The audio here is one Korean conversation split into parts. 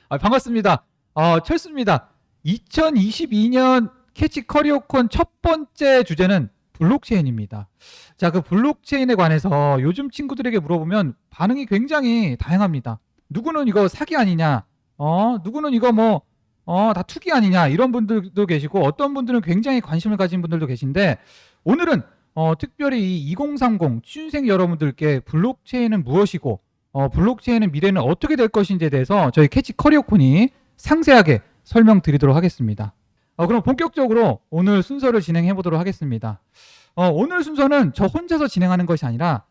반갑습니다. 철수입니다. 2022년 캐치 커리어콘 첫 번째 주제는 블록체인입니다. 자, 그 블록체인에 관해서 요즘 친구들에게 물어보면 반응이 굉장히 다양합니다. 누구는 이거 사기 아니냐, 누구는 이거 다 투기 아니냐, 이런 분들도 계시고, 어떤 분들은 굉장히 관심을 가진 분들도 계신데, 오늘은 특별히 이 2030 취준생 여러분들께 블록체인은 무엇이고, 블록체인의 미래는 어떻게 될 것인지에 대해서 저희 캐치 커리어콘이 상세하게 설명드리도록 하겠습니다. 그럼 본격적으로 오늘 순서를 진행해 보도록 하겠습니다. 오늘 순서는 저 혼자서 진행하는 것이 아니라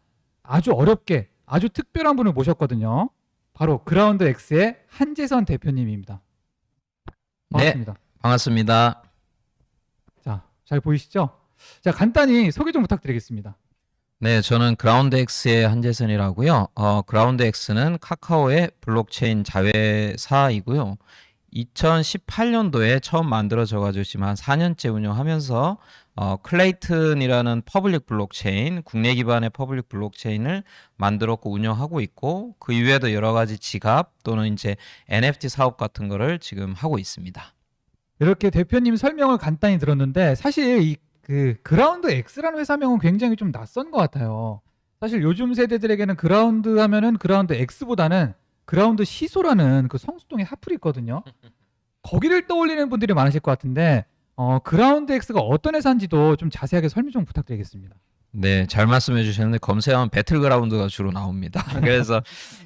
아주 어렵게 아주 특별한 분을 모셨거든요. 바로 그라운드 X의 한재선 대표님입니다. 반갑습니다. 네, 반갑습니다. 자, 잘 보이시죠? 자, 간단히 소개 좀 부탁드리겠습니다. 네, 저는 그라운드X의 한재선이라고요. 그라운드X는 카카오의 블록체인 자회사이고요. 2018년도에 처음 만들어져 가지고 지금 한 4년째 운영하면서 클레이튼이라는 퍼블릭 블록체인, 국내 기반의 퍼블릭 블록체인을 만들었고 운영하고 있고, 그 이외에도 여러 가지 지갑 또는 이제 NFT 사업 같은 거를 지금 하고 있습니다. 이렇게 대표님 설명을 간단히 들었는데, 사실 이 그라운드 X라는 회사명은 굉장히 좀 낯선 것 같아요. 사실 요즘 세대들에게는 그라운드 하면은 그라운드 X보다는 그라운드 시소라는 그 성수동에 하플이 있거든요. 거기를 떠올리는 분들이 많으실 것 같은데, 그라운드 X가 어떤 회사인지도 좀 자세하게 설명 좀 부탁드리겠습니다. 네, 잘 말씀해 주셨는데 검색하면 배틀그라운드가 주로 나옵니다. 그래서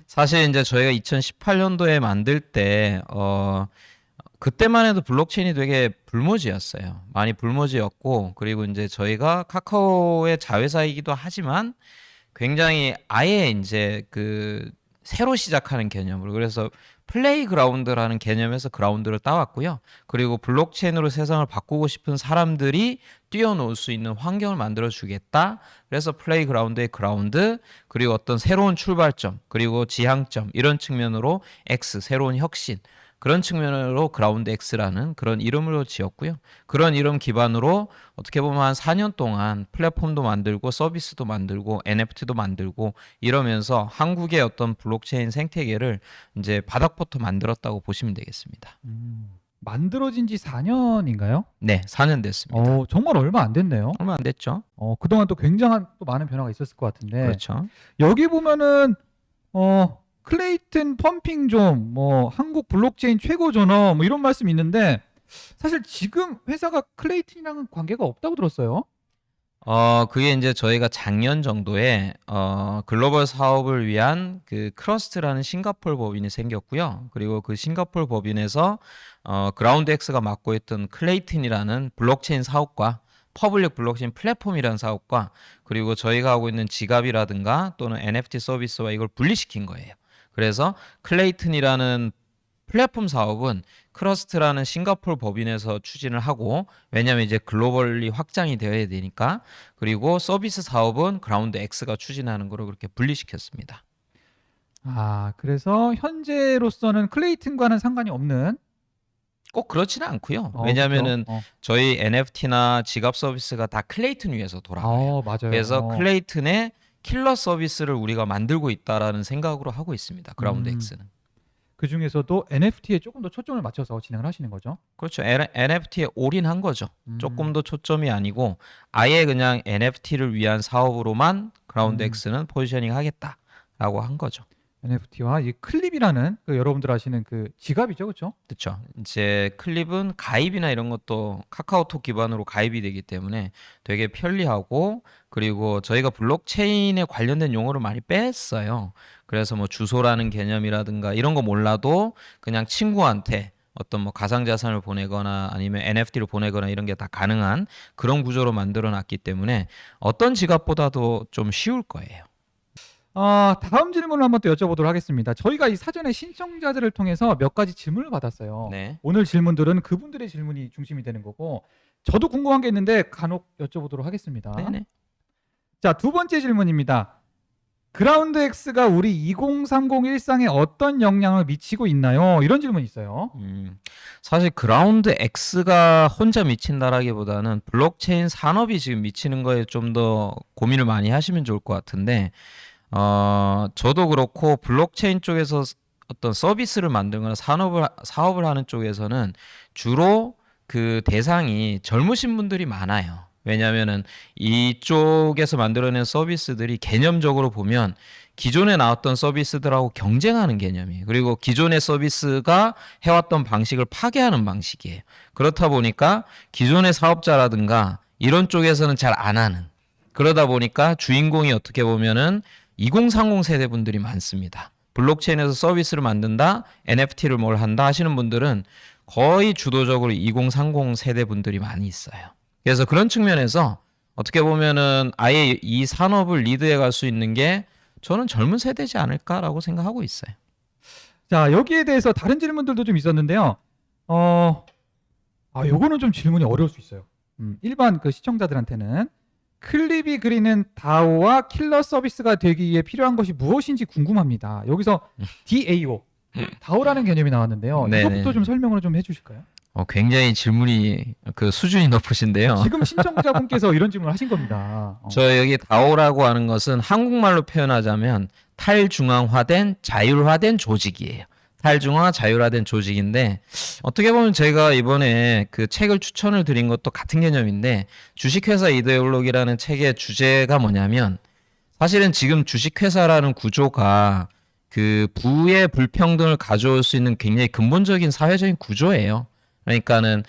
사실 이제 저희가 2018년도에 만들 때 그때만 해도 블록체인이 되게 불모지였어요. 많이 불모지였고, 그리고 이제 저희가 카카오의 자회사이기도 하지만 굉장히 아예 이제 그 새로 시작하는 개념으로, 그래서 플레이그라운드라는 개념에서 그라운드를 따왔고요. 그리고 블록체인으로 세상을 바꾸고 싶은 사람들이 뛰어놀 수 있는 환경을 만들어 주겠다. 그래서 플레이그라운드의 그라운드, 그리고 어떤 새로운 출발점, 그리고 지향점, 이런 측면으로 X, 새로운 혁신, 그런 측면으로 그라운드 X라는 그런 이름으로 지었고요. 그런 이름 기반으로 어떻게 보면 한 4년 동안 플랫폼도 만들고 서비스도 만들고 NFT도 만들고 이러면서 한국의 어떤 블록체인 생태계를 이제 바닥부터 만들었다고 보시면 되겠습니다. 만들어진 지 4년인가요? 네, 4년 됐습니다. 정말 얼마 안 됐네요. 얼마 안 됐죠? 그동안 또 굉장한 또 많은 변화가 있었을 것 같은데, 그렇죠. 여기 보면은 클레이튼 펌핑 좀 한국 블록체인 최고 존엄 이런 말씀이 있는데, 사실 지금 회사가 클레이튼이랑은 관계가 없다고 들었어요. 그게 이제 저희가 작년 정도에 글로벌 사업을 위한 그 크러스트라는 싱가포르 법인이 생겼고요. 그리고 그 싱가포르 법인에서 그라운드엑스가 맡고 있던 클레이튼이라는 블록체인 사업과 퍼블릭 블록체인 플랫폼이라는 사업과, 그리고 저희가 하고 있는 지갑이라든가 또는 NFT 서비스와 이걸 분리시킨 거예요. 그래서 클레이튼이라는 플랫폼 사업은 크러스트라는 싱가포르 법인에서 추진을 하고, 왜냐하면 이제 글로벌리 확장이 되어야 되니까, 그리고 서비스 사업은 그라운드 X가 추진하는 거로 그렇게 분리시켰습니다. 그래서 현재로서는 클레이튼과는 상관이 없는. 꼭 그렇지는 않고요. 왜냐하면은 그렇죠. 저희 NFT나 지갑 서비스가 다 클레이튼 위에서 돌아가요. 맞아요. 그래서 클레이튼의 킬러 서비스를 우리가 만들고 있다라는 생각으로 하고 있습니다. 그라운드 X는. 그 중에서도 NFT에 조금 더 초점을 맞춰서 진행을 하시는 거죠. 그렇죠. NFT에 올인한 거죠. 조금 더 초점이 아니고 아예 그냥 NFT를 위한 사업으로만 그라운드 X는 포지셔닝 하겠다라고 한 거죠. NFT와 이 클립이라는 여러분들 아시는 그 지갑이죠, 그렇죠? 그렇죠. 이제 클립은 가입이나 이런 것도 카카오톡 기반으로 가입이 되기 때문에 되게 편리하고, 그리고 저희가 블록체인에 관련된 용어를 많이 뺐어요. 그래서 뭐 주소라는 개념이라든가 이런 거 몰라도 그냥 친구한테 어떤 뭐 가상자산을 보내거나 아니면 NFT를 보내거나 이런 게 다 가능한 그런 구조로 만들어 놨기 때문에 어떤 지갑보다도 좀 쉬울 거예요. 다음 질문을 한번 또 여쭤보도록 하겠습니다. 저희가 이 사전에 신청자들을 통해서 몇 가지 질문을 받았어요. 네. 오늘 질문들은 그분들의 질문이 중심이 되는 거고, 저도 궁금한 게 있는데 간혹 여쭤보도록 하겠습니다. 네네. 자, 두 번째 질문입니다. 그라운드 X가 우리 2030 일상에 어떤 영향을 미치고 있나요? 이런 질문이 있어요. 사실 그라운드 X가 혼자 미친다라기보다는 블록체인 산업이 지금 미치는 거에 좀 더 고민을 많이 하시면 좋을 것 같은데, 저도 그렇고 블록체인 쪽에서 어떤 서비스를 만들거나 사업을 하는 쪽에서는 주로 그 대상이 젊으신 분들이 많아요. 왜냐하면은 이쪽에서 만들어낸 서비스들이 개념적으로 보면 기존에 나왔던 서비스들하고 경쟁하는 개념이에요. 그리고 기존의 서비스가 해왔던 방식을 파괴하는 방식이에요. 그렇다 보니까 기존의 사업자라든가 이런 쪽에서는 잘 안 하는, 그러다 보니까 주인공이 어떻게 보면은 2030 세대분들이 많습니다. 블록체인에서 서비스를 만든다, NFT를 뭘 한다 하시는 분들은 거의 주도적으로 2030 세대분들이 많이 있어요. 그래서 그런 측면에서 어떻게 보면은 아예 이 산업을 리드해 갈 수 있는 게 저는 젊은 세대지 않을까라고 생각하고 있어요. 자, 여기에 대해서 다른 질문들도 좀 있었는데요. 요거는 좀 질문이 어려울 수 있어요. 일반 그 시청자들한테는 클립이 그리는 다오와 킬러 서비스가 되기 위해 필요한 것이 무엇인지 궁금합니다. 여기서 DAO, 다오라는 개념이 나왔는데요. 네네. 이것부터 좀 설명을 좀 해주실까요? 굉장히 질문이 그 수준이 높으신데요. 지금 신청자분께서 이런 질문을 하신 겁니다. 저 여기 다오라고 하는 것은 한국말로 표현하자면 탈중앙화된 자율화된 조직이에요. 탈중앙화 자율화된 조직인데 어떻게 보면 제가 이번에 그 책을 추천을 드린 것도 같은 개념인데 주식회사 이데올로기라는 책의 주제가 뭐냐면 사실은 지금 주식회사라는 구조가 그 부의 불평등을 가져올 수 있는 굉장히 근본적인 사회적인 구조예요. 그러니까는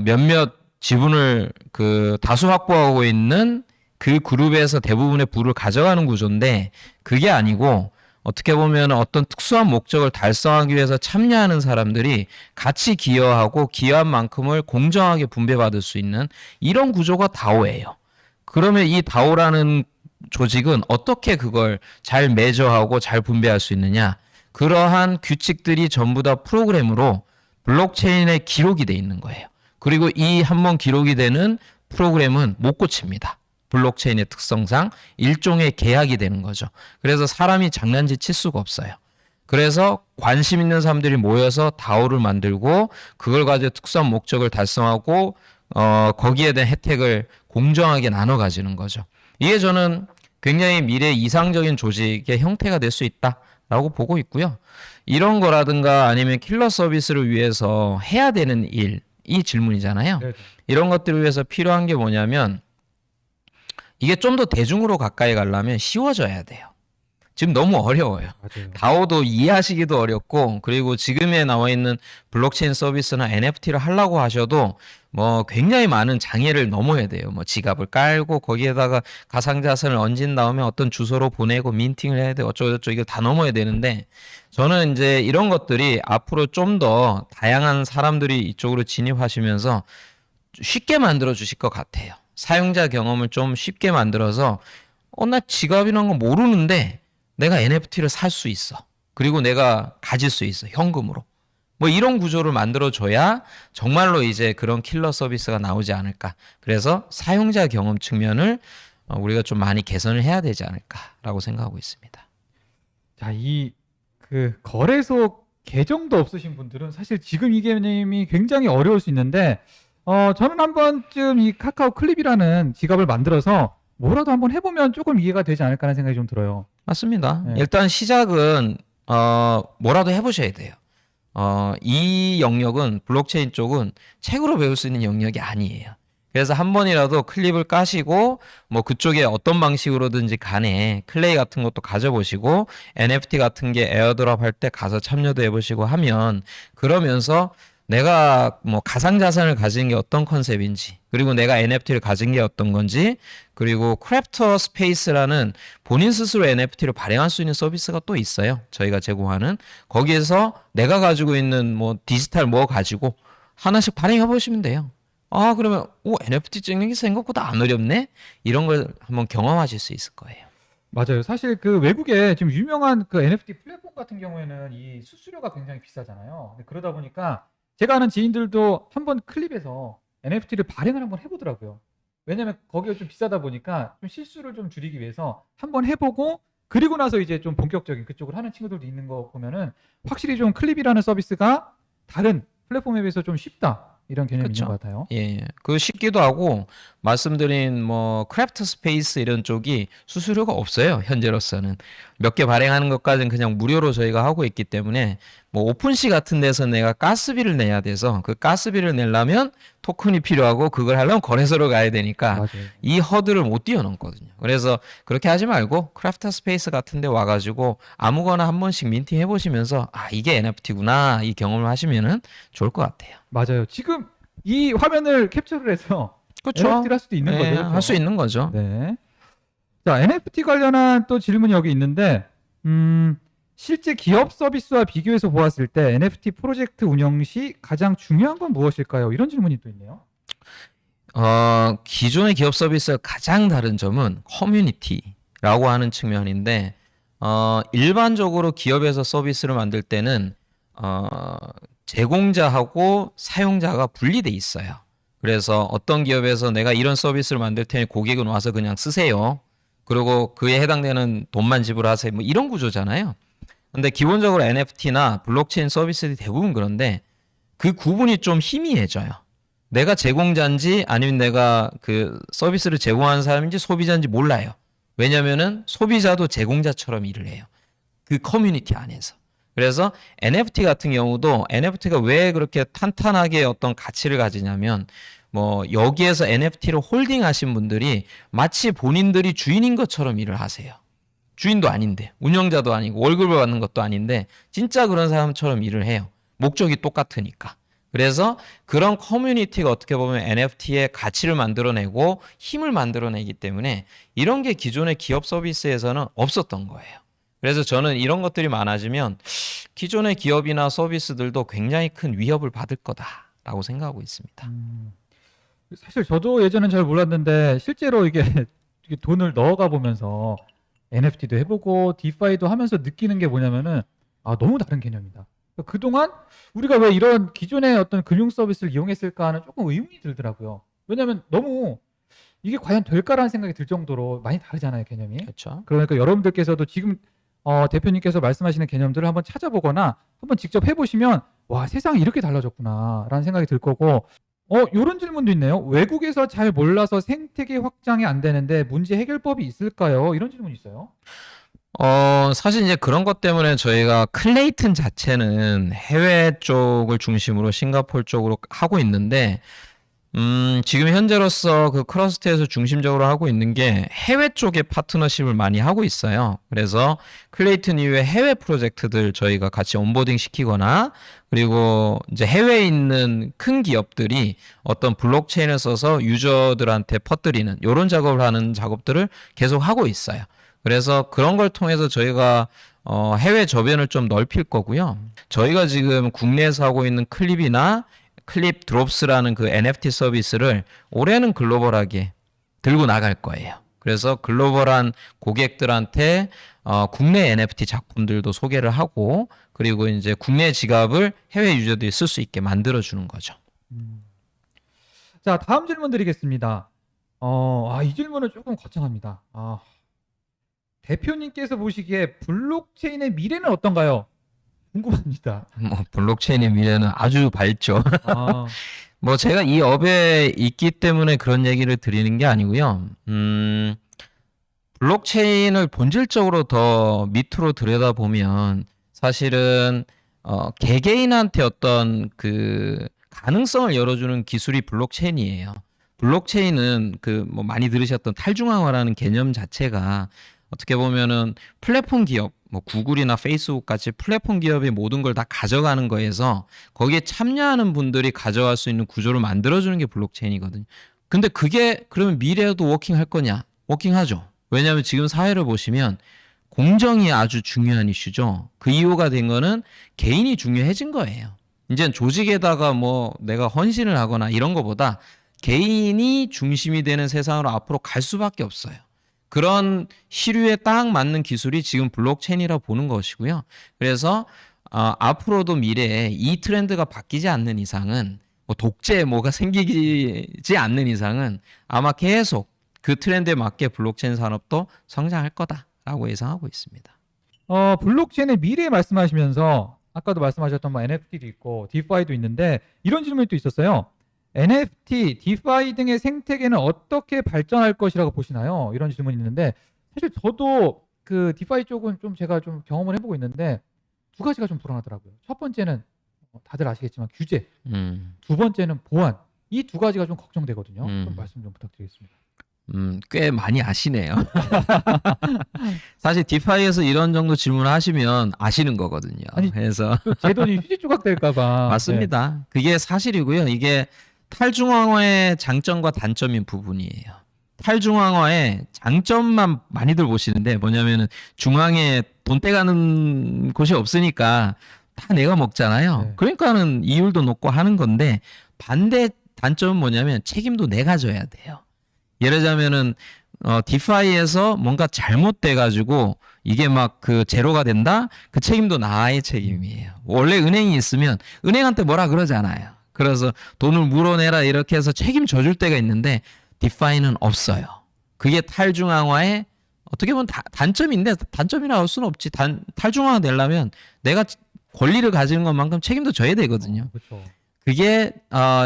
몇몇 지분을 그 다수 확보하고 있는 그 그룹에서 대부분의 부를 가져가는 구조인데 그게 아니고 어떻게 보면 어떤 특수한 목적을 달성하기 위해서 참여하는 사람들이 같이 기여하고 기여한 만큼을 공정하게 분배받을 수 있는 이런 구조가 다오예요. 그러면 이 다오라는 조직은 어떻게 그걸 잘 매저하고 잘 분배할 수 있느냐? 그러한 규칙들이 전부 다 프로그램으로 블록체인에 기록이 돼 있는 거예요. 그리고 이 한번 기록이 되는 프로그램은 못 고칩니다. 블록체인의 특성상 일종의 계약이 되는 거죠. 그래서 사람이 장난질 칠 수가 없어요. 그래서 관심 있는 사람들이 모여서 다오를 만들고 그걸 가지고 특수한 목적을 달성하고 거기에 대한 혜택을 공정하게 나눠 가지는 거죠. 이게 저는 굉장히 미래 이상적인 조직의 형태가 될 수 있다라고 보고 있고요. 이런 거라든가 아니면 킬러 서비스를 위해서 해야 되는 일, 이 질문이잖아요. 네. 이런 것들을 위해서 필요한 게 뭐냐면 이게 좀 더 대중으로 가까이 가려면 쉬워져야 돼요. 지금 너무 어려워요. 맞아요. 다오도 이해하시기도 어렵고 그리고 지금에 나와 있는 블록체인 서비스나 NFT를 하려고 하셔도 뭐 굉장히 많은 장애를 넘어야 돼요. 뭐 지갑을 깔고 거기에다가 가상자산을 얹은 다음에 어떤 주소로 보내고 민팅을 해야 되고 어쩌고저쩌고 이걸 다 넘어야 되는데 저는 이제 이런 것들이 앞으로 좀 더 다양한 사람들이 이쪽으로 진입하시면서 쉽게 만들어 주실 것 같아요. 사용자 경험을 좀 쉽게 만들어서 나 지갑이란 거 모르는데 내가 NFT를 살 수 있어. 그리고 내가 가질 수 있어. 현금으로. 뭐 이런 구조를 만들어줘야 정말로 이제 그런 킬러 서비스가 나오지 않을까. 그래서 사용자 경험 측면을 우리가 좀 많이 개선을 해야 되지 않을까라고 생각하고 있습니다. 자, 이 그 거래소 계정도 없으신 분들은 사실 지금 이 개념이 굉장히 어려울 수 있는데 저는 한 번쯤 이 카카오 클립이라는 지갑을 만들어서 뭐라도 한번 해보면 조금 이해가 되지 않을까라는 생각이 좀 들어요. 맞습니다. 네. 일단 시작은 뭐라도 해보셔야 돼요. 이 영역은 블록체인 쪽은 책으로 배울 수 있는 영역이 아니에요. 그래서 한 번이라도 클립을 까시고 뭐 그쪽에 어떤 방식으로든지 간에 클레이 같은 것도 가져보시고 NFT 같은 게 에어드롭 할 때 가서 참여도 해보시고 하면 그러면서 내가 뭐 가상자산을 가진 게 어떤 컨셉인지 그리고 내가 NFT를 가진 게 어떤 건지 그리고 크래프터 스페이스라는 본인 스스로 NFT를 발행할 수 있는 서비스가 또 있어요. 저희가 제공하는 거기에서 내가 가지고 있는 뭐 디지털 뭐 가지고 하나씩 발행해 보시면 돼요. 그러면 NFT 찍는 게 생각보다 안 어렵네? 이런 걸 한번 경험하실 수 있을 거예요. 맞아요. 사실 그 외국에 지금 유명한 그 NFT 플랫폼 같은 경우에는 이 수수료가 굉장히 비싸잖아요. 근데 그러다 보니까 제가 아는 지인들도 한번 클립에서 NFT를 발행을 한번 해보더라고요. 왜냐면 거기가 좀 비싸다 보니까 좀 실수를 좀 줄이기 위해서 한번 해보고 그리고 나서 이제 좀 본격적인 그쪽을 하는 친구들도 있는 거 보면은 확실히 좀 클립이라는 서비스가 다른 플랫폼에 비해서 좀 쉽다. 이런 개념이 그쵸. 있는 것 같아요. 예, 그 쉽기도 하고 말씀드린 뭐 크래프트 스페이스 이런 쪽이 수수료가 없어요. 현재로서는 몇 개 발행하는 것까지는 그냥 무료로 저희가 하고 있기 때문에 뭐 오픈시 같은 데서 내가 가스비를 내야 돼서 그 가스비를 내려면 토큰이 필요하고 그걸 하려면 거래소로 가야 되니까 맞아요. 이 허들을 못 뛰어넘거든요. 그래서 그렇게 하지 말고 크래프트 스페이스 같은 데 와가지고 아무거나 한 번씩 민팅 해보시면서 아 이게 NFT구나 이 경험을 하시면은 좋을 것 같아요. 맞아요. 지금 이 화면을 캡처를 해서 그렇죠. NFT를 할 수도 있는 거죠. 할 수 있는 거죠. 네. 자, NFT 관련한 또 질문이 여기 있는데, 실제 기업 서비스와 비교해서 보았을 때 NFT 프로젝트 운영 시 가장 중요한 건 무엇일까요? 이런 질문이 또 있네요. 기존의 기업 서비스와 가장 다른 점은 커뮤니티라고 하는 측면인데, 일반적으로 기업에서 서비스를 만들 때는, 제공자하고 사용자가 분리돼 있어요. 그래서 어떤 기업에서 내가 이런 서비스를 만들 테니 고객은 와서 그냥 쓰세요. 그리고 그에 해당되는 돈만 지불하세요. 뭐 이런 구조잖아요. 근데 기본적으로 NFT나 블록체인 서비스들이 대부분 그런데 그 구분이 좀 희미해져요. 내가 제공자인지 아니면 내가 그 서비스를 제공하는 사람인지 소비자인지 몰라요. 왜냐면은 소비자도 제공자처럼 일을 해요. 그 커뮤니티 안에서. 그래서 NFT 같은 경우도 NFT가 왜 그렇게 탄탄하게 어떤 가치를 가지냐면 뭐 여기에서 NFT를 홀딩하신 분들이 마치 본인들이 주인인 것처럼 일을 하세요. 주인도 아닌데 운영자도 아니고 월급을 받는 것도 아닌데 진짜 그런 사람처럼 일을 해요. 목적이 똑같으니까. 그래서 그런 커뮤니티가 어떻게 보면 NFT의 가치를 만들어내고 힘을 만들어내기 때문에 이런 게 기존의 기업 서비스에서는 없었던 거예요. 그래서 저는 이런 것들이 많아지면 기존의 기업이나 서비스들도 굉장히 큰 위협을 받을 거다라고 생각하고 있습니다. 사실 저도 예전엔 잘 몰랐는데 실제로 이게 이게 돈을 넣어가 보면서 NFT도 해보고 디파이도 하면서 느끼는 게 뭐냐면은 너무 다른 개념이다. 그러니까 그동안 우리가 왜 이런 기존의 어떤 금융 서비스를 이용했을까 하는 조금 의문이 들더라고요. 왜냐하면 너무 이게 과연 될까라는 생각이 들 정도로 많이 다르잖아요, 개념이. 그렇죠. 그러니까 여러분들께서도 지금 대표님께서 말씀하시는 개념들을 한번 찾아보거나 한번 직접 해보시면 와, 세상이 이렇게 달라졌구나라는 생각이 들 거고 요런 질문도 있네요. 외국에서 잘 몰라서 생태계 확장이 안 되는데 문제 해결법이 있을까요? 이런 질문이 있어요. 사실 이제 그런 것 때문에 저희가 클레이튼 자체는 해외 쪽을 중심으로 싱가포르 쪽으로 하고 있는데, 지금 현재로서 그 크러스트에서 중심적으로 하고 있는 게 해외 쪽에 파트너십을 많이 하고 있어요. 그래서 클레이튼 이후에 해외 프로젝트들 저희가 같이 온보딩 시키거나 그리고 이제 해외에 있는 큰 기업들이 어떤 블록체인을 써서 유저들한테 퍼뜨리는 이런 작업을 하는 작업들을 계속 하고 있어요. 그래서 그런 걸 통해서 저희가 해외 저변을 좀 넓힐 거고요. 저희가 지금 국내에서 하고 있는 클립이나 클립 드롭스라는 그 NFT 서비스를 올해는 글로벌하게 들고 나갈 거예요. 그래서 글로벌한 고객들한테 국내 NFT 작품들도 소개를 하고 그리고 이제 국내 지갑을 해외 유저들이 쓸 수 있게 만들어 주는 거죠. 자, 다음 질문 드리겠습니다. 이 질문은 조금 거창합니다. 대표님께서 보시기에 블록체인의 미래는 어떤가요? 궁금합니다. 뭐 블록체인의 미래는 아주 밝죠. 뭐 제가 이 업에 있기 때문에 그런 얘기를 드리는 게 아니고요. 블록체인을 본질적으로 더 밑으로 들여다보면 사실은 개개인한테 어떤 그 가능성을 열어주는 기술이 블록체인이에요. 블록체인은 그 뭐 많이 들으셨던 탈중앙화라는 개념 자체가 어떻게 보면은 플랫폼 기업, 뭐 구글이나 페이스북 같이 플랫폼 기업이 모든 걸 다 가져가는 거에서 거기에 참여하는 분들이 가져갈 수 있는 구조를 만들어주는 게 블록체인이거든요. 근데 그게 그러면 미래에도 워킹할 거냐? 워킹하죠. 왜냐하면 지금 사회를 보시면 공정이 아주 중요한 이슈죠. 그 이유가 된 거는 개인이 중요해진 거예요. 이제 조직에다가 뭐 내가 헌신을 하거나 이런 거보다 개인이 중심이 되는 세상으로 앞으로 갈 수밖에 없어요. 그런 시류에 딱 맞는 기술이 지금 블록체인이라 보는 것이고요. 그래서 앞으로도 미래에 이 트렌드가 바뀌지 않는 이상은 뭐 독재 뭐가 생기지 않는 이상은 아마 계속 그 트렌드에 맞게 블록체인 산업도 성장할 거다라고 예상하고 있습니다. 블록체인의 미래 말씀하시면서 아까도 말씀하셨던 뭐 NFT도 있고 디파이도 있는데 이런 질문이 또 있었어요. NFT, 디파이 등의 생태계는 어떻게 발전할 것이라고 보시나요? 이런 질문이 있는데 사실 저도 그 디파이 쪽은 좀 제가 좀 경험을 해보고 있는데 두 가지가 좀 불안하더라고요. 첫 번째는 다들 아시겠지만 규제, 두 번째는 보안. 이 두 가지가 좀 걱정되거든요. 좀 말씀 좀 부탁드리겠습니다. 꽤 많이 아시네요. 사실 디파이에서 이런 정도 질문을 하시면 아시는 거거든요. 아니, 그래서 또 제 돈이 휴지 조각 될까봐. 맞습니다. 그게 사실이고요. 이게 탈중앙화의 장점과 단점인 부분이에요. 탈중앙화의 장점만 많이들 보시는데 뭐냐면은 중앙에 돈 떼가는 곳이 없으니까 다 내가 먹잖아요. 네. 그러니까는 이율도 높고 하는 건데 반대 단점은 뭐냐면 책임도 내가 져야 돼요. 예를 들자면은 디파이에서 뭔가 잘못돼 가지고 이게 막 그 제로가 된다? 그 책임도 나의 책임이에요. 원래 은행이 있으면 은행한테 뭐라 그러잖아요. 그래서 돈을 물어내라 이렇게 해서 책임져 줄 때가 있는데 디파이는 없어요. 그게 탈중앙화의 어떻게 보면 단점인데 단점이라 할 수는 없지. 탈중앙화 되려면 내가 권리를 가지는 것만큼 책임도 져야 되거든요. 그렇죠. 그게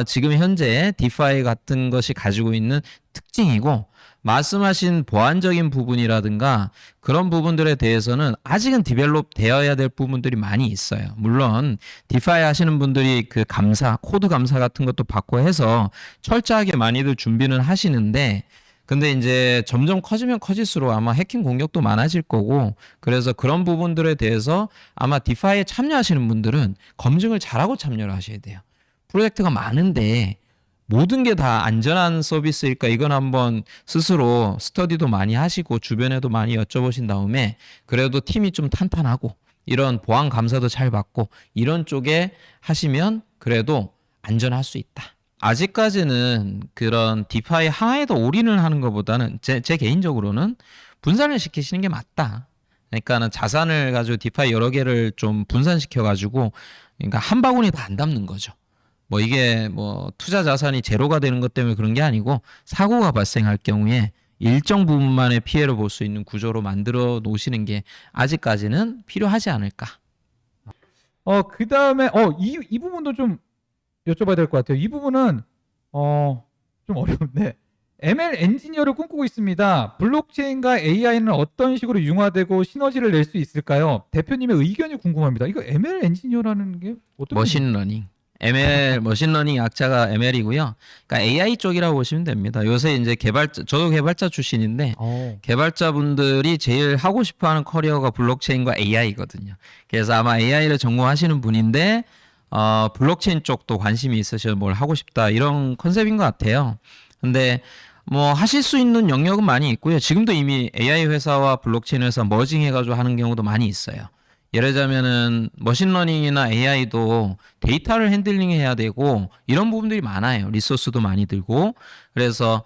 지금 현재 디파이 같은 것이 가지고 있는 특징이고 말씀하신 보안적인 부분이라든가 그런 부분들에 대해서는 아직은 디벨롭 되어야 될 부분들이 많이 있어요. 물론 디파이 하시는 분들이 그 감사, 코드 감사 같은 것도 받고 해서 철저하게 많이들 준비는 하시는데 근데 이제 점점 커지면 커질수록 아마 해킹 공격도 많아질 거고 그래서 그런 부분들에 대해서 아마 디파이에 참여하시는 분들은 검증을 잘하고 참여를 하셔야 돼요. 프로젝트가 많은데 모든 게 다 안전한 서비스일까 이건 한번 스스로 스터디도 많이 하시고 주변에도 많이 여쭤보신 다음에 그래도 팀이 좀 탄탄하고 이런 보안 감사도 잘 받고 이런 쪽에 하시면 그래도 안전할 수 있다. 아직까지는 그런 디파이 하나에도 올인을 하는 것보다는 제 개인적으로는 분산을 시키시는 게 맞다. 그러니까는 자산을 가지고 디파이 여러 개를 좀 분산시켜 가지고 그러니까 한 바구니에 다 안 담는 거죠. 뭐 이게 뭐 투자 자산이 제로가 되는 것 때문에 그런 게 아니고 사고가 발생할 경우에 일정 부분만의 피해를 볼 수 있는 구조로 만들어 놓으시는 게 아직까지는 필요하지 않을까. 그 다음에 이 부분도 좀 여쭤봐야 될 것 같아요. 이 부분은 좀 어려운데 ML 엔지니어를 꿈꾸고 있습니다. 블록체인과 AI는 어떤 식으로 융화되고 시너지를 낼 수 있을까요? 대표님의 의견이 궁금합니다. 이거 ML 엔지니어라는 게 어떤 머신러닝. ML 머신러닝 약자가 ML이고요. 그러니까 AI 쪽이라고 보시면 됩니다. 요새 이제 저도 개발자 출신인데 개발자분들이 제일 하고 싶어하는 커리어가 블록체인과 AI거든요. 그래서 아마 AI를 전공하시는 분인데 블록체인 쪽도 관심이 있으셔서 뭘 하고 싶다 이런 컨셉인 것 같아요. 근데 뭐 하실 수 있는 영역은 많이 있고요. 지금도 이미 AI 회사와 블록체인 회사 머징해가지고 하는 경우도 많이 있어요. 예를 들자면은 머신러닝이나 AI도 데이터를 핸들링해야 되고 이런 부분들이 많아요. 리소스도 많이 들고 그래서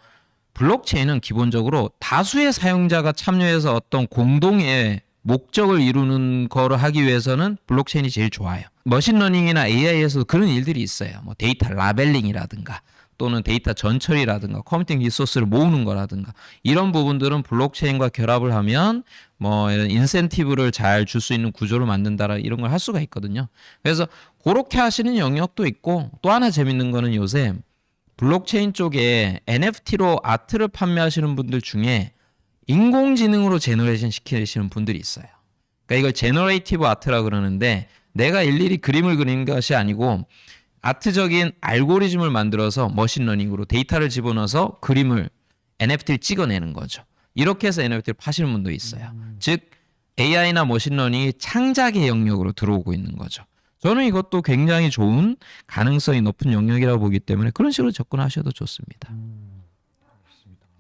블록체인은 기본적으로 다수의 사용자가 참여해서 어떤 공동의 목적을 이루는 거를 하기 위해서는 블록체인이 제일 좋아요. 머신러닝이나 AI에서도 그런 일들이 있어요. 뭐 데이터 라벨링이라든가 또는 데이터 전처리라든가 컴퓨팅 리소스를 모으는 거라든가 이런 부분들은 블록체인과 결합을 하면 뭐 이런 인센티브를 잘 줄 수 있는 구조를 만든다라 이런 걸 할 수가 있거든요. 그래서 그렇게 하시는 영역도 있고 또 하나 재밌는 거는 요새 블록체인 쪽에 NFT로 아트를 판매하시는 분들 중에 인공지능으로 제너레이션 시키시는 분들이 있어요. 그러니까 이걸 제너레이티브 아트라 그러는데 내가 일일이 그림을 그리는 것이 아니고 아트적인 알고리즘을 만들어서 머신러닝으로 데이터를 집어넣어서 그림을 NFT를 찍어내는 거죠. 이렇게 해서 NFT를 파시는 분도 있어요. 즉 AI나 머신러닝이 창작의 영역으로 들어오고 있는 거죠. 저는 이것도 굉장히 좋은 가능성이 높은 영역이라고 보기 때문에 그런 식으로 접근하셔도 좋습니다.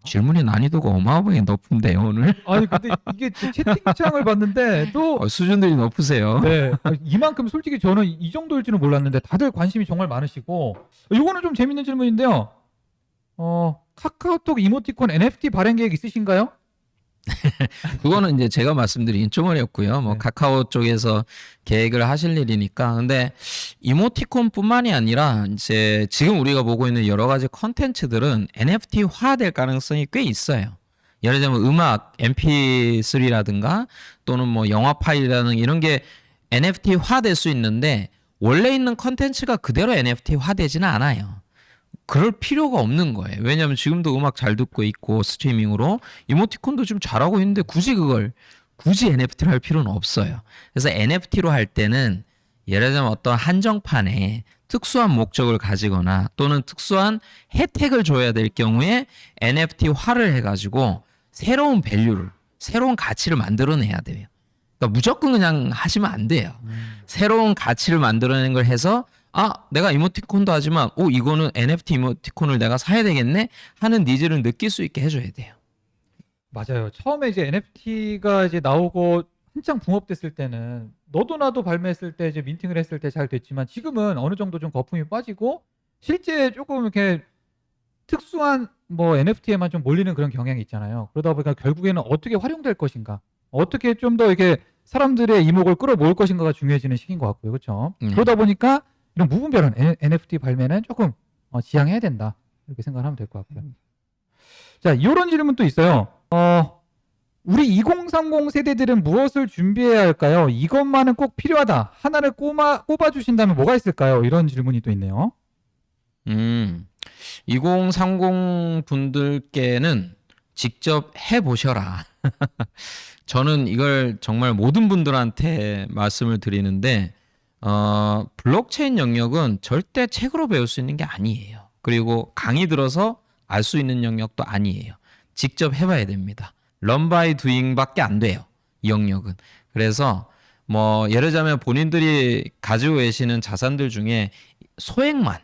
질문의 난이도가 어마어마하게 높은데요 오늘. 아니 근데 이게 채팅창을 봤는데 또 수준들이 높으세요. 네, 이만큼 솔직히 저는 이 정도일지는 몰랐는데 다들 관심이 정말 많으시고 이거는 좀 재밌는 질문인데요. 카카오톡 이모티콘 NFT 발행 계획 있으신가요? 그거는 이제 제가 말씀드리긴 좀 어렵고요. 뭐 네. 카카오 쪽에서 계획을 하실 일이니까. 근데 이모티콘뿐만이 아니라 이제 지금 우리가 보고 있는 여러 가지 컨텐츠들은 NFT화 될 가능성이 꽤 있어요. 예를 들면 음악, MP3라든가 또는 뭐 영화 파일이라는 이런 게 NFT화 될 수 있는데 원래 있는 컨텐츠가 그대로 NFT화 되지는 않아요. 그럴 필요가 없는 거예요. 왜냐하면 지금도 음악 잘 듣고 있고 스트리밍으로 이모티콘도 좀 잘하고 있는데 굳이 NFT로 할 필요는 없어요. 그래서 NFT로 할 때는 예를 들면 어떤 한정판에 특수한 목적을 가지거나 또는 특수한 혜택을 줘야 될 경우에 NFT화를 해가지고 새로운 밸류를, 새로운 가치를 만들어내야 돼요. 그러니까 무조건 그냥 하시면 안 돼요. 새로운 가치를 만들어내는 걸 해서 내가 이모티콘도 하지만 이거는 NFT 이모티콘을 내가 사야 되겠네 하는 니즈를 느낄 수 있게 해줘야 돼요. 맞아요. 처음에 이제 NFT가 이제 나오고 한창 붕업됐을 때는 너도 나도 발매했을 때 이제 민팅을 했을 때 잘 됐지만 지금은 어느 정도 좀 거품이 빠지고 실제 조금 이렇게 특수한 뭐 NFT에만 좀 몰리는 그런 경향이 있잖아요. 그러다 보니까 결국에는 어떻게 활용될 것인가, 어떻게 좀 더 이렇게 사람들의 이목을 끌어모을 것인가가 중요해지는 시기인 것 같고요. 그렇죠? 그러다 보니까 이런 무분별한 NFT 발매는 조금 지양해야 된다. 이렇게 생각하면 될 것 같고요. 자, 이런 질문도 있어요. 우리 2030 세대들은 무엇을 준비해야 할까요? 이것만은 꼭 필요하다. 하나를 꼽아주신다면 뭐가 있을까요? 이런 질문이 또 있네요. 2030 분들께는 직접 해보셔라. 저는 이걸 정말 모든 분들한테 말씀을 드리는데 블록체인 영역은 절대 책으로 배울 수 있는 게 아니에요. 그리고 강의 들어서 알 수 있는 영역도 아니에요. 직접 해봐야 됩니다. Learn by doing밖에 안 돼요. 이 영역은. 그래서 뭐 예를 들자면 본인들이 가지고 계시는 자산들 중에 소액만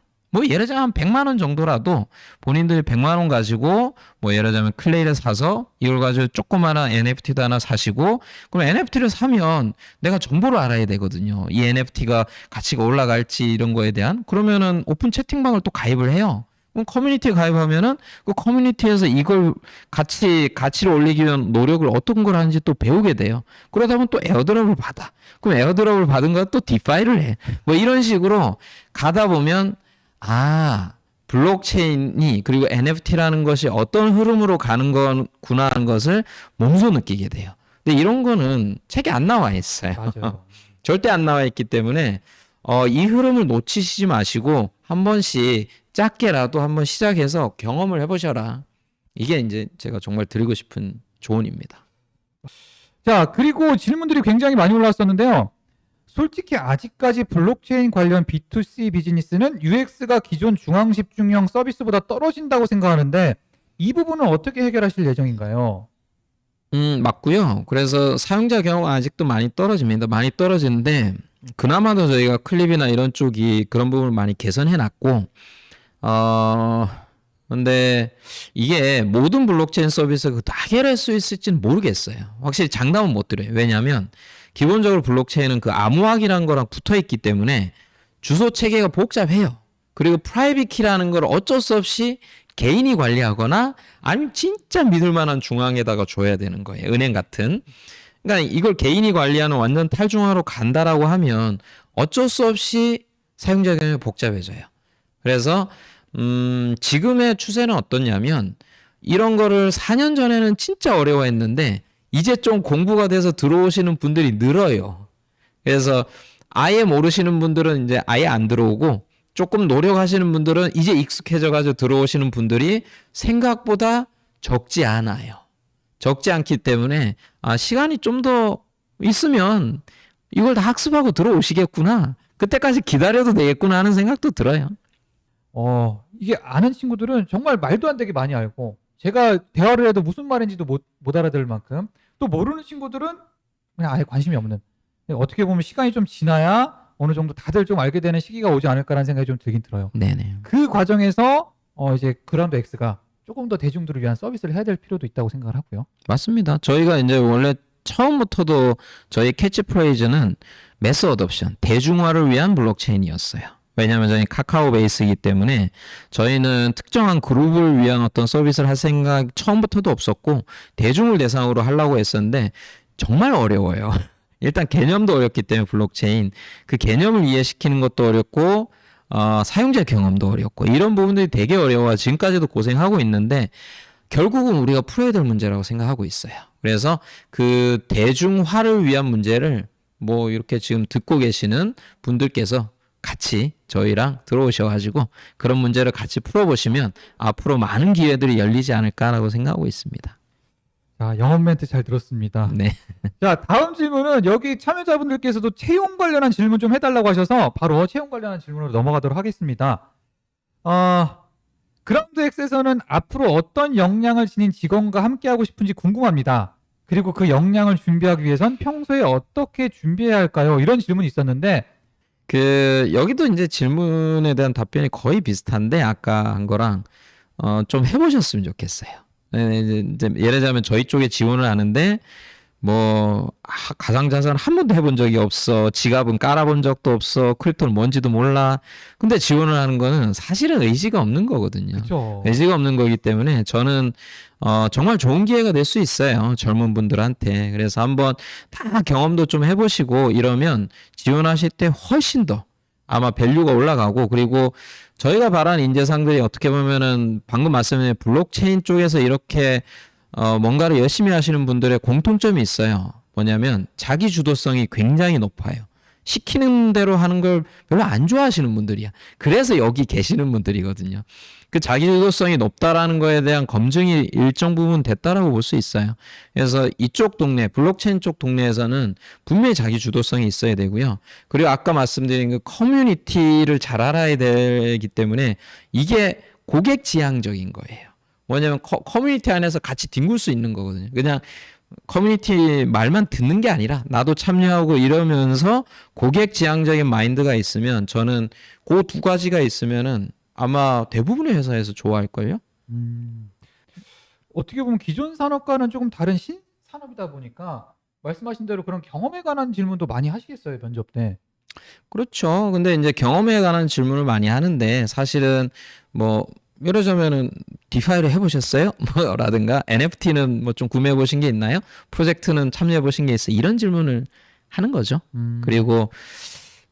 예를 들자면 한 100만 원 정도라도 본인들이 100만 원 가지고 예를 들자면 클레이를 사서 이걸 가지고 조그마한 NFT도 하나 사시고 그럼 NFT를 사면 내가 정보를 알아야 되거든요. 이 NFT가 가치가 올라갈지 이런 거에 대한 그러면은 오픈 채팅방을 또 가입을 해요. 그럼 커뮤니티에 가입하면은 그 커뮤니티에서 이걸 가치를 올리기 위한 노력을 어떤 걸 하는지 또 배우게 돼요. 그러다 보면 또 에어드롭을 받아. 그럼 에어드롭을 받은 거 또 디파이를 해. 이런 식으로 가다 보면 블록체인이 그리고 NFT라는 것이 어떤 흐름으로 가는 거구나 하는 것을 몸소 느끼게 돼요. 근데 이런 거는 책에 안 나와 있어요. 맞아요. 절대 안 나와 있기 때문에 이 흐름을 놓치시지 마시고 한 번씩 작게라도 한번 시작해서 경험을 해보셔라. 이게 이제 제가 정말 드리고 싶은 조언입니다. 자, 그리고 질문들이 굉장히 많이 올라왔었는데요. 솔직히 아직까지 블록체인 관련 B2C 비즈니스는 UX가 기존 중앙집중형 서비스보다 떨어진다고 생각하는데 이 부분은 어떻게 해결하실 예정인가요? 맞고요. 그래서 사용자 경험은 아직도 많이 떨어집니다. 많이 떨어지는데 그나마도 저희가 클립이나 이런 쪽이 그런 부분을 많이 개선해 놨고 근데 이게 모든 블록체인 서비스가 다 해결할 수 있을지는 모르겠어요. 확실히 장담은 못 드려요. 왜냐하면 기본적으로 블록체인은 그 암호화기라는 거랑 붙어 있기 때문에 주소 체계가 복잡해요. 그리고 프라이빗 키라는 걸 어쩔 수 없이 개인이 관리하거나 아니면 진짜 믿을 만한 중앙에다가 줘야 되는 거예요. 은행 같은. 그러니까 이걸 개인이 관리하는 완전 탈중앙으로 간다라고 하면 어쩔 수 없이 사용자 경험이 복잡해져요. 그래서 지금의 추세는 어떠냐면 이런 거를 4년 전에는 진짜 어려워했는데 이제 좀 공부가 돼서 들어오시는 분들이 늘어요. 그래서 아예 모르시는 분들은 이제 아예 안 들어오고 조금 노력하시는 분들은 이제 익숙해져 가지고 들어오시는 분들이 생각보다 적지 않아요. 적지 않기 때문에 시간이 좀 더 있으면 이걸 다 학습하고 들어오시겠구나. 그때까지 기다려도 되겠구나 하는 생각도 들어요. 이게 아는 친구들은 정말 말도 안 되게 많이 알고 제가 대화를 해도 무슨 말인지도 못 알아들을 만큼 또 모르는 친구들은 그냥 아예 관심이 없는 어떻게 보면 시간이 좀 지나야 어느 정도 다들 좀 알게 되는 시기가 오지 않을까라는 생각이 좀 들긴 들어요. 네네. 그 과정에서 이제 그라운드 X가 조금 더 대중들을 위한 서비스를 해야 될 필요도 있다고 생각을 하고요. 맞습니다. 저희가 이제 원래 처음부터도 저희 캐치프레이즈는 매스 어덥션, 대중화를 위한 블록체인이었어요. 왜냐하면 저희 카카오 베이스이기 때문에 저희는 특정한 그룹을 위한 어떤 서비스를 할 생각 처음부터도 없었고 대중을 대상으로 하려고 했었는데 정말 어려워요. 일단 개념도 어렵기 때문에 블록체인 그 개념을 이해시키는 것도 어렵고 사용자 경험도 어렵고 이런 부분들이 되게 어려워 지금까지도 고생하고 있는데 결국은 우리가 풀어야 될 문제라고 생각하고 있어요. 그래서 그 대중화를 위한 문제를 이렇게 지금 듣고 계시는 분들께서 같이 저희랑 들어오셔가지고 그런 문제를 같이 풀어보시면 앞으로 많은 기회들이 열리지 않을까라고 생각하고 있습니다. 자, 영업 멘트 잘 들었습니다. 네. 자, 다음 질문은 여기 참여자분들께서도 채용 관련한 질문 좀 해달라고 하셔서 바로 채용 관련한 질문으로 넘어가도록 하겠습니다. 그라운드엑스에서는 앞으로 어떤 역량을 지닌 직원과 함께하고 싶은지 궁금합니다. 그리고 그 역량을 준비하기 위해선 평소에 어떻게 준비해야 할까요? 이런 질문이 있었는데, 여기도 이제 질문에 대한 답변이 거의 비슷한데 아까 한 거랑 좀 해보셨으면 좋겠어요. 네, 이제 예를 들자면 저희 쪽에 지원을 하는데 가상자산 한 번도 해본 적이 없어. 지갑은 깔아본 적도 없어. 크립토는 뭔지도 몰라. 근데 지원을 하는 거는 사실은 의지가 없는 거거든요. 그렇죠. 의지가 없는 거기 때문에 저는 정말 좋은 기회가 될 수 있어요. 젊은 분들한테. 그래서 한번 다 경험도 좀 해보시고 이러면 지원하실 때 훨씬 더 아마 밸류가 올라가고 그리고 저희가 바라는 인재상들이 어떻게 보면은 방금 말씀드린 블록체인 쪽에서 이렇게 뭔가를 열심히 하시는 분들의 공통점이 있어요. 뭐냐면 자기 주도성이 굉장히 높아요. 시키는 대로 하는 걸 별로 안 좋아하시는 분들이야. 그래서 여기 계시는 분들이거든요. 그 자기 주도성이 높다라는 거에 대한 검증이 일정 부분 됐다라고 볼 수 있어요. 그래서 이쪽 동네, 블록체인 쪽 동네에서는 분명히 자기 주도성이 있어야 되고요. 그리고 아까 말씀드린 그 커뮤니티를 잘 알아야 되기 때문에 이게 고객 지향적인 거예요. 뭐냐면 커뮤니티 안에서 같이 뒹굴 수 있는 거거든요. 그냥 커뮤니티 말만 듣는 게 아니라 나도 참여하고 이러면서 고객 지향적인 마인드가 있으면 저는 그 두 가지가 있으면은 아마 대부분의 회사에서 좋아할걸요? 어떻게 보면 기존 산업과는 조금 다른 신산업이다 보니까 말씀하신 대로 그런 경험에 관한 질문도 많이 하시겠어요, 면접 때. 그렇죠. 근데 이제 경험에 관한 질문을 많이 하는데 사실은 예를 들자면은 디파이를 해보셨어요? 라든가 NFT는 좀 구매해 보신 게 있나요? 프로젝트는 참여해 보신 게 있어요? 이런 질문을 하는 거죠. 그리고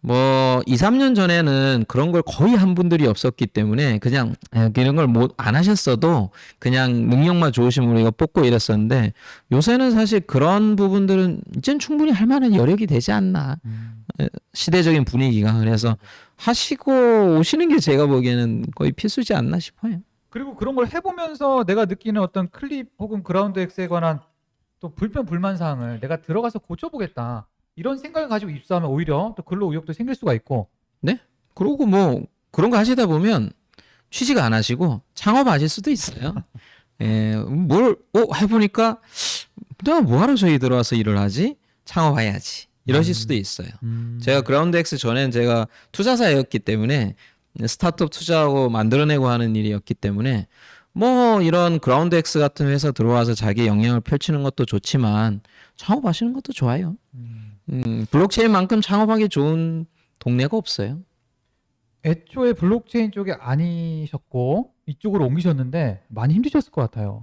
2, 3년 전에는 그런 걸 거의 한 분들이 없었기 때문에 그냥 이런 걸 안 하셨어도 그냥 능력만 좋으신 우리가 뽑고 이랬었는데 요새는 사실 그런 부분들은 이젠 충분히 할 만한 여력이 되지 않나. 시대적인 분위기가. 그래서 하시고 오시는 게 제가 보기에는 거의 필수지 않나 싶어요. 그리고 그런 걸 해보면서 내가 느끼는 어떤 클립 혹은 그라운드엑스에 관한 또 불편 불만 사항을 내가 들어가서 고쳐보겠다 이런 생각을 가지고 입사하면 오히려 또 근로 의욕도 생길 수가 있고. 네? 그러고 그런 거 하시다 보면 취직 안 하시고 창업하실 수도 있어요. 해보니까 내가 뭐하러 저기 들어와서 일을 하지? 창업해야지. 이러실 수도 있어요. 제가 그라운드엑스 전에는 제가 투자사였기 때문에 스타트업 투자하고 만들어내고 하는 일이었기 때문에 이런 그라운드엑스 같은 회사 들어와서 자기 역량을 펼치는 것도 좋지만 창업하시는 것도 좋아요. 블록체인만큼 창업하기 좋은 동네가 없어요. 애초에 블록체인 쪽에 아니셨고 이쪽으로 옮기셨는데 많이 힘드셨을 것 같아요.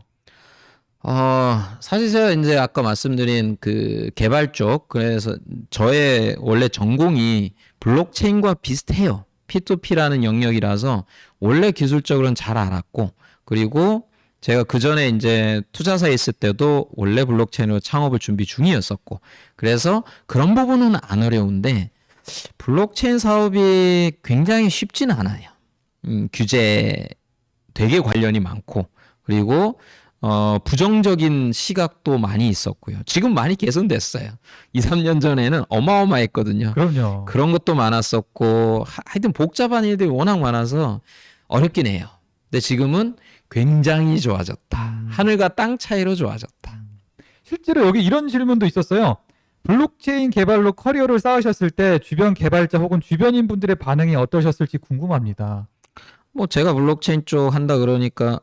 사실 제가 이제 아까 말씀드린 그 개발 쪽, 그래서 저의 원래 전공이 블록체인과 비슷해요. P2P라는 영역이라서 원래 기술적으로는 잘 알았고, 그리고 제가 그 전에 이제 투자사에 있을 때도 원래 블록체인으로 창업을 준비 중이었었고, 그래서 그런 부분은 안 어려운데, 블록체인 사업이 굉장히 쉽지는 않아요. 규제 되게 관련이 많고, 그리고 부정적인 시각도 많이 있었고요. 지금 많이 개선됐어요. 2, 3년 전에는 어마어마했거든요. 그럼요. 그런 것도 많았었고, 하여튼 복잡한 일들이 워낙 많아서 어렵긴 해요. 근데 지금은 굉장히 좋아졌다. 하늘과 땅 차이로 좋아졌다. 실제로 여기 이런 질문도 있었어요. 블록체인 개발로 커리어를 쌓으셨을 때 주변 개발자 혹은 주변인 분들의 반응이 어떠셨을지 궁금합니다. 제가 블록체인 쪽 한다 그러니까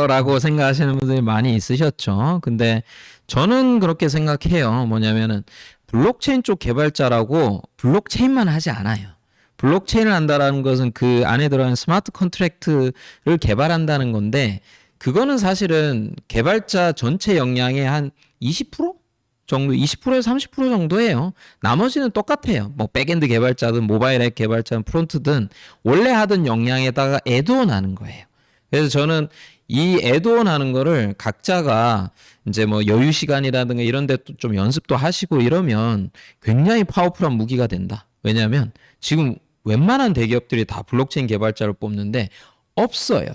라고 생각하시는 분들이 많이 있으셨죠. 근데 저는 그렇게 생각해요. 뭐냐면은 블록체인 쪽 개발자라고 블록체인만 하지 않아요. 블록체인을 한다라는 것은 그 안에 들어가는 스마트 컨트랙트를 개발한다는 건데 그거는 사실은 개발자 전체 역량의 한 20% 정도, 20%에서 30% 정도예요. 나머지는 똑같아요. 백엔드 개발자든 모바일 앱 개발자든 프론트든 원래 하던 역량에다가 애드온 하는 거예요. 그래서 저는 이 애드온 하는 거를 각자가 이제 여유 시간이라든가 이런 데 좀 연습도 하시고 이러면 굉장히 파워풀한 무기가 된다. 왜냐하면 지금 웬만한 대기업들이 다 블록체인 개발자를 뽑는데 없어요.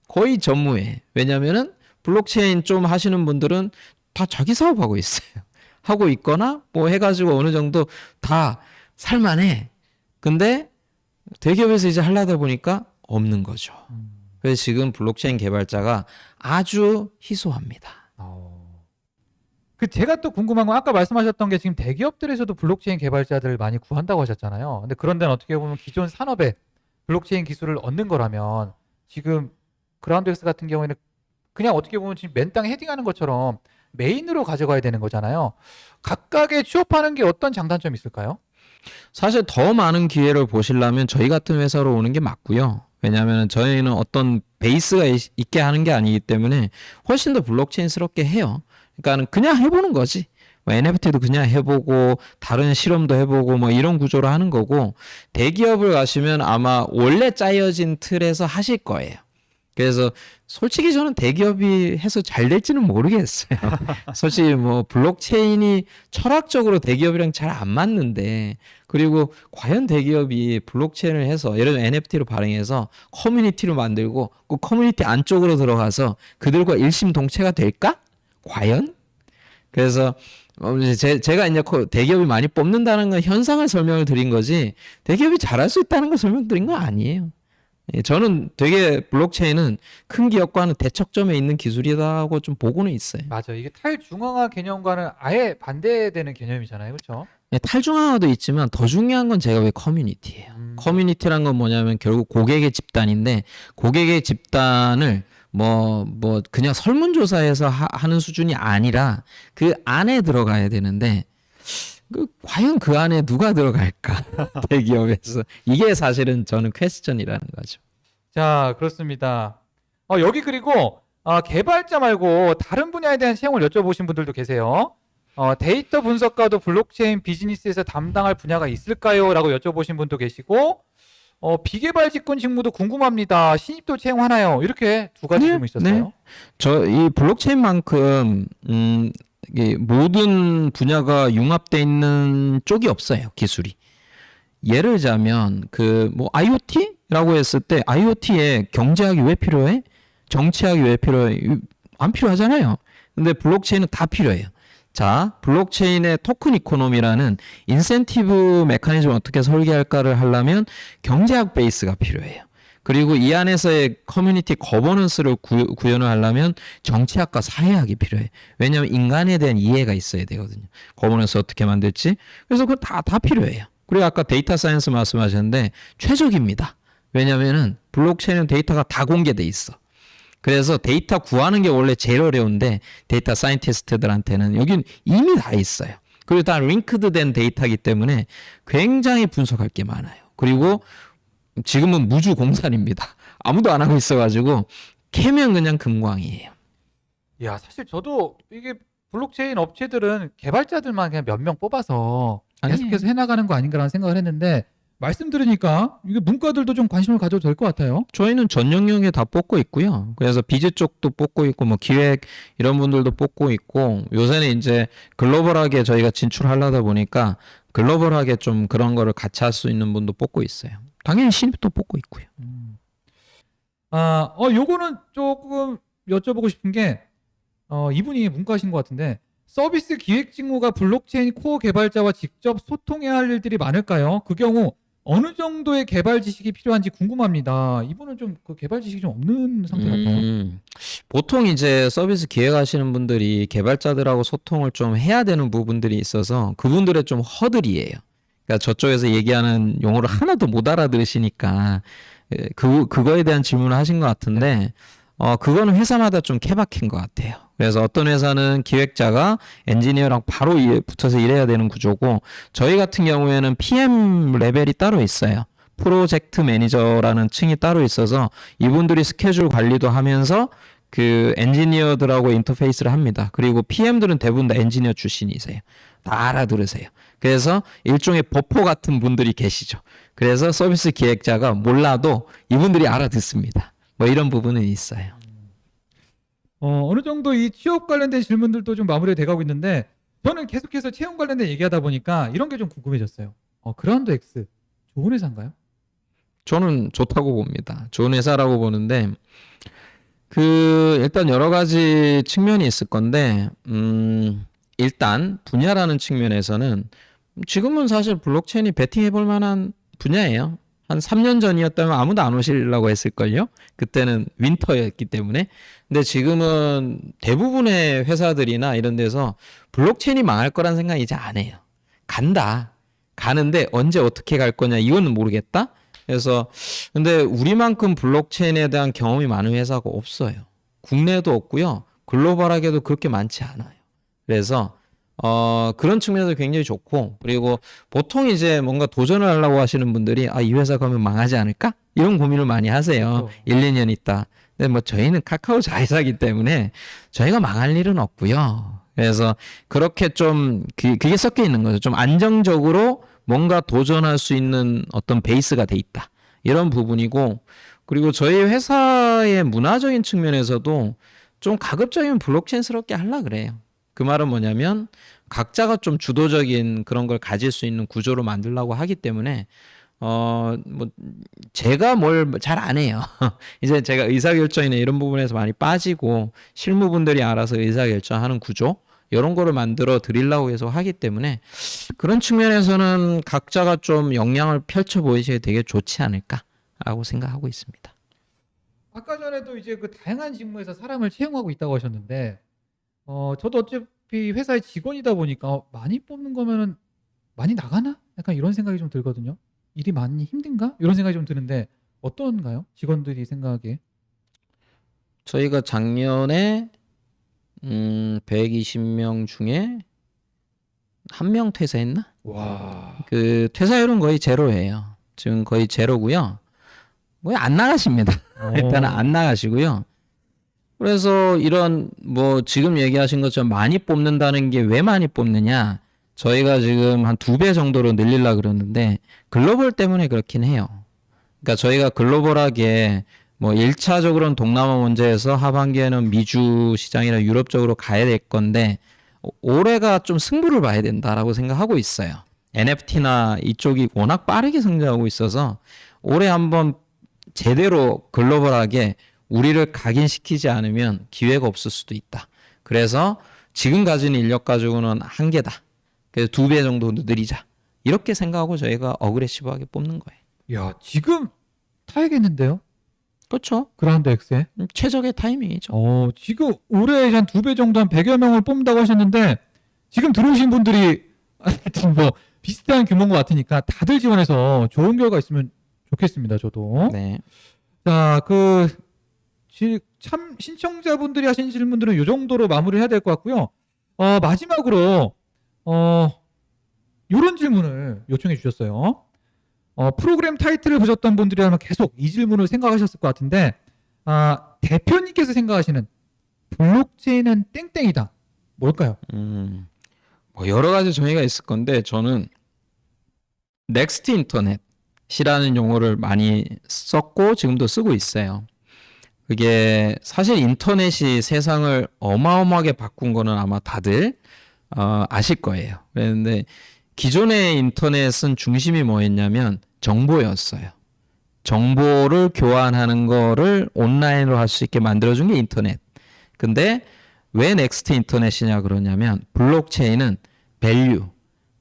거의 전무해. 왜냐하면은 블록체인 좀 하시는 분들은 다 자기 사업하고 있어요. 하고 있거나 뭐 해가지고 어느 정도 다 살만해. 근데 대기업에서 이제 하려다 보니까 없는 거죠. 그래서 지금 블록체인 개발자가 아주 희소합니다. 그 제가 또 궁금한 건 아까 말씀하셨던 게 지금 대기업들에서도 블록체인 개발자들을 많이 구한다고 하셨잖아요. 근데 그런 데는 어떻게 보면 기존 산업에 블록체인 기술을 얻는 거라면 지금 그라운드엑스 같은 경우에는 그냥 어떻게 보면 지금 맨 땅에 헤딩하는 것처럼 메인으로 가져가야 되는 거잖아요. 각각의 취업하는 게 어떤 장단점이 있을까요? 사실 더 많은 기회를 보시려면 저희 같은 회사로 오는 게 맞고요. 왜냐하면 저희는 어떤 베이스가 있게 하는 게 아니기 때문에 훨씬 더 블록체인스럽게 해요. 그러니까 그냥 해보는 거지. 뭐 NFT도 그냥 해보고 다른 실험도 해보고 뭐 이런 구조로 하는 거고, 대기업을 가시면 아마 원래 짜여진 틀에서 하실 거예요. 그래서 솔직히 저는 대기업이 해서 잘 될지는 모르겠어요. 솔직히 뭐 블록체인이 철학적으로 대기업이랑 잘 안 맞는데, 그리고 과연 대기업이 블록체인을 해서 예를 들어 NFT로 발행해서 커뮤니티로 만들고 그 커뮤니티 안쪽으로 들어가서 그들과 일심동체가 될까? 과연? 그래서 제가 이제 대기업이 많이 뽑는다는 건 현상을 설명을 드린 거지 대기업이 잘할 수 있다는 걸 설명드린 건 아니에요. 저는 되게 블록체인은 큰 기업과는 대척점에 있는 기술이라고 좀 보고는 있어요. 맞아. 이게 탈중앙화 개념과는 아예 반대되는 개념이잖아요. 그렇죠? 탈중앙화도 있지만 더 중요한 건 제가 왜 커뮤니티예요. 커뮤니티란 건 뭐냐면 결국 고객의 집단인데, 고객의 집단을 뭐 그냥 설문조사에서 하는 수준이 아니라 그 안에 들어가야 되는데, 과연 그 안에 누가 들어갈까? 대기업에서. 이게 사실은 저는 퀘스천이라는 거죠. 자, 그렇습니다. 여기 그리고 개발자 말고 다른 분야에 대한 채용을 여쭤보신 분들도 계세요. 데이터 분석가도 블록체인 비즈니스에서 담당할 분야가 있을까요? 라고 여쭤보신 분도 계시고, 비개발 직군 직무도 궁금합니다. 신입도 채용하나요? 이렇게 두 가지 질문 있었어요. 이 블록체인만큼 이게 모든 분야가 융합돼 있는 쪽이 없어요, 기술이. 예를 들자면 뭐 IoT라고 했을 때 IoT에 경제학이 왜 필요해? 정치학이 왜 필요해? 안 필요하잖아요. 근데 블록체인은 다 필요해요. 자, 블록체인의 토큰 이코노미라는 인센티브 메커니즘을 어떻게 설계할까를 하려면 경제학 베이스가 필요해요. 그리고 이 안에서의 커뮤니티 거버넌스를 구현을 하려면 정치학과 사회학이 필요해. 왜냐하면 인간에 대한 이해가 있어야 되거든요. 거버넌스 어떻게 만들지? 그래서 그거 다 필요해요. 그리고 아까 데이터 사이언스 말씀하셨는데 최적입니다. 왜냐하면은 블록체인은 데이터가 다 공개돼 있어. 그래서 데이터 구하는 게 원래 제일 어려운데 데이터 사이언티스트들한테는 여긴 이미 다 있어요. 그리고 다 링크드 된 데이터이기 때문에 굉장히 분석할 게 많아요. 그리고 지금은 무주 공산입니다. 아무도 안 하고 있어가지고 캐면 그냥 금광이에요. 야, 사실 저도 이게 블록체인 업체들은 개발자들만 그냥 몇 명 뽑아서 계속해서 해나가는 거 아닌가라는 생각을 했는데, 말씀 들으니까 이게 문과들도 좀 관심을 가져도 될 것 같아요. 저희는 전 영역에 다 뽑고 있고요. 그래서 비즈 쪽도 뽑고 있고 뭐 기획 이런 분들도 뽑고 있고, 요새는 이제 글로벌하게 저희가 진출하려다 보니까 글로벌하게 좀 그런 거를 같이 할 수 있는 분도 뽑고 있어요. 당연히 신입도 뽑고 있고요. 요거는 조금 여쭤보고 싶은 게, 이분이 문과신 것 같은데, 서비스 기획 직무가 블록체인 코어 개발자와 직접 소통해야 할 일들이 많을까요? 그 경우 어느 정도의 개발 지식이 필요한지 궁금합니다. 이분은 좀 그 개발 지식이 좀 없는 상태 같아요. 보통 이제 서비스 기획하시는 분들이 개발자들하고 소통을 좀 해야 되는 부분들이 있어서 그분들의 좀 허들이에요. 그러니까 저쪽에서 얘기하는 용어를 하나도 못 알아들으시니까 그거에 대한 질문을 하신 것 같은데, 그거는 회사마다 좀 케바케인 것 같아요. 그래서 어떤 회사는 기획자가 엔지니어랑 바로 붙어서 일해야 되는 구조고, 저희 같은 경우에는 PM 레벨이 따로 있어요. 프로젝트 매니저라는 층이 따로 있어서 이분들이 스케줄 관리도 하면서 그 엔지니어들하고 인터페이스를 합니다. 그리고 PM들은 대부분 다 엔지니어 출신이세요. 다 알아들으세요. 그래서 일종의 버퍼 같은 분들이 계시죠. 그래서 서비스 기획자가 몰라도 이분들이 알아듣습니다. 뭐 이런 부분은 있어요. 어느 정도 이 취업 관련된 질문들도 좀 마무리가 돼가고 있는데, 저는 계속해서 채용 관련된 얘기하다 보니까 이런 게 좀 궁금해졌어요. 그라운드 X 좋은 회사인가요? 저는 좋다고 봅니다. 좋은 회사라고 보는데 일단 여러 가지 측면이 있을 건데 일단 분야라는 측면에서는 지금은 사실 블록체인이 베팅해 볼 만한 분야예요. 한 3년 전이었다면 아무도 안 오시려고 했을걸요. 그때는 윈터였기 때문에. 근데 지금은 대부분의 회사들이나 이런 데서 블록체인이 망할 거란 생각이 이제 안 해요. 간다. 가는데 언제 어떻게 갈 거냐 이거는 모르겠다. 그래서 근데 우리만큼 블록체인에 대한 경험이 많은 회사가 없어요. 국내도 없고요. 글로벌하게도 그렇게 많지 않아요. 그래서 그런 측면에서 굉장히 좋고, 그리고 보통 이제 뭔가 도전을 하려고 하시는 분들이 이 회사 가면 망하지 않을까? 이런 고민을 많이 하세요. 그렇죠. 1, 2년 있다. 근데 뭐 저희는 카카오 자회사이기 때문에 저희가 망할 일은 없고요. 그래서 그렇게 좀 그게 섞여 있는 거죠. 좀 안정적으로 뭔가 도전할 수 있는 어떤 베이스가 돼 있다. 이런 부분이고, 그리고 저희 회사의 문화적인 측면에서도 좀 가급적이면 블록체인스럽게 하려고 그래요. 그 말은 뭐냐면 각자가 좀 주도적인 그런 걸 가질 수 있는 구조로 만들려고 하기 때문에 뭐 제가 뭘 잘 안 해요. 이제 제가 의사결정이나 이런 부분에서 많이 빠지고 실무분들이 알아서 의사결정하는 구조 이런 거를 만들어 드리려고 해서 하기 때문에 그런 측면에서는 각자가 좀 역량을 펼쳐 보이시게 되게 좋지 않을까라고 생각하고 있습니다. 아까 전에도 이제 그 다양한 직무에서 사람을 채용하고 있다고 하셨는데, 저도 어차피 회사의 직원이다 보니까 많이 뽑는 거면은 많이 나가나? 약간 이런 생각이 좀 들거든요. 일이 많이 힘든가? 이런 생각이 좀 드는데 어떤가요? 직원들이 생각하기에. 저희가 작년에 120명 중에 한 명 퇴사했나? 와. 그 퇴사율은 거의 제로예요. 지금 거의 제로고요. 거의 안 나가십니다. 일단은 안 나가시고요. 그래서 이런 뭐 지금 얘기하신 것처럼 많이 뽑는다는 게 왜 많이 뽑느냐? 저희가 지금 한 2배 정도로 늘리려고 그러는데 글로벌 때문에 그렇긴 해요. 그러니까 저희가 글로벌하게 뭐 1차적으로는 동남아 먼저에서 하반기에는 미주 시장이나 유럽 쪽으로 가야 될 건데 올해가 좀 승부를 봐야 된다라고 생각하고 있어요. NFT나 이쪽이 워낙 빠르게 성장하고 있어서 올해 한번 제대로 글로벌하게 우리를 각인시키지 않으면 기회가 없을 수도 있다. 그래서 지금 가진 인력 가지고는 한계다. 그래서 2배 정도 늘리자. 이렇게 생각하고 저희가 어그레시브하게 뽑는 거예요. 야, 지금 타야겠는데요? 그렇죠. 그라운드 X에. 최적의 타이밍이죠. 지금 올해 한 2배 정도 한 100여 명을 뽑는다고 하셨는데 지금 들어오신 분들이 하여튼 뭐 비슷한 규모인 것 같으니까 다들 지원해서 좋은 결과 있으면 좋겠습니다. 저도. 네. 자, 참 신청자분들이 하신 질문들은 이 정도로 마무리해야 될 것 같고요. 마지막으로 이런 질문을 요청해 주셨어요. 프로그램 타이틀을 보셨던 분들이라면 계속 이 질문을 생각하셨을 것 같은데, 대표님께서 생각하시는 블록체인은 땡땡이다. 뭘까요? 뭐 여러 가지 정의가 있을 건데 저는 넥스트 인터넷이라는 용어를 많이 썼고 지금도 쓰고 있어요. 그게 사실 인터넷이 세상을 어마어마하게 바꾼 거는 아마 다들 아실 거예요. 그런데 기존의 인터넷은 중심이 뭐였냐면 정보였어요. 정보를 교환하는 거를 온라인으로 할 수 있게 만들어준 게 인터넷. 근데 왜 넥스트 인터넷이냐 그러냐면 블록체인은 밸류,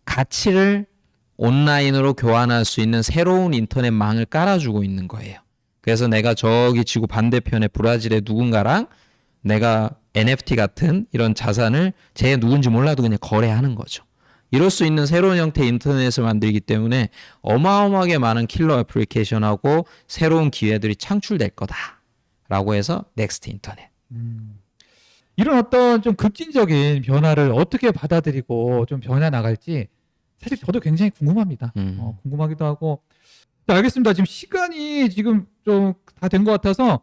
가치를 온라인으로 교환할 수 있는 새로운 인터넷망을 깔아주고 있는 거예요. 그래서 내가 저기 지구 반대편에 브라질의 누군가랑 내가 NFT 같은 이런 자산을 쟤 누군지 몰라도 그냥 거래하는 거죠. 이럴 수 있는 새로운 형태의 인터넷을 만들기 때문에 어마어마하게 많은 킬러 애플리케이션하고 새로운 기회들이 창출될 거다라고 해서 넥스트 인터넷. 이런 어떤 좀 급진적인 변화를 어떻게 받아들이고 좀 변해 나갈지 사실 저도 굉장히 궁금합니다. 궁금하기도 하고. 자, 알겠습니다. 지금 시간이 지금 좀 다 된 것 같아서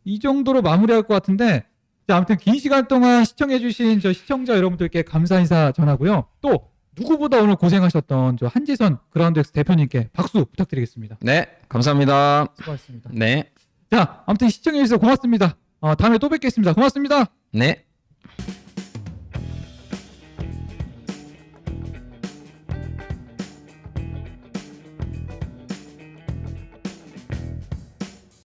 이 정도로 마무리할 것 같은데, 자, 아무튼 긴 시간 동안 시청해주신 저 시청자 여러분들께 감사 인사 전하고요. 또 누구보다 오늘 고생하셨던 저 한지선 그라운드엑스 대표님께 박수 부탁드리겠습니다. 네, 감사합니다. 수고하셨습니다. 네, 자, 아무튼 시청해주셔서 고맙습니다. 다음에 또 뵙겠습니다. 고맙습니다. 네.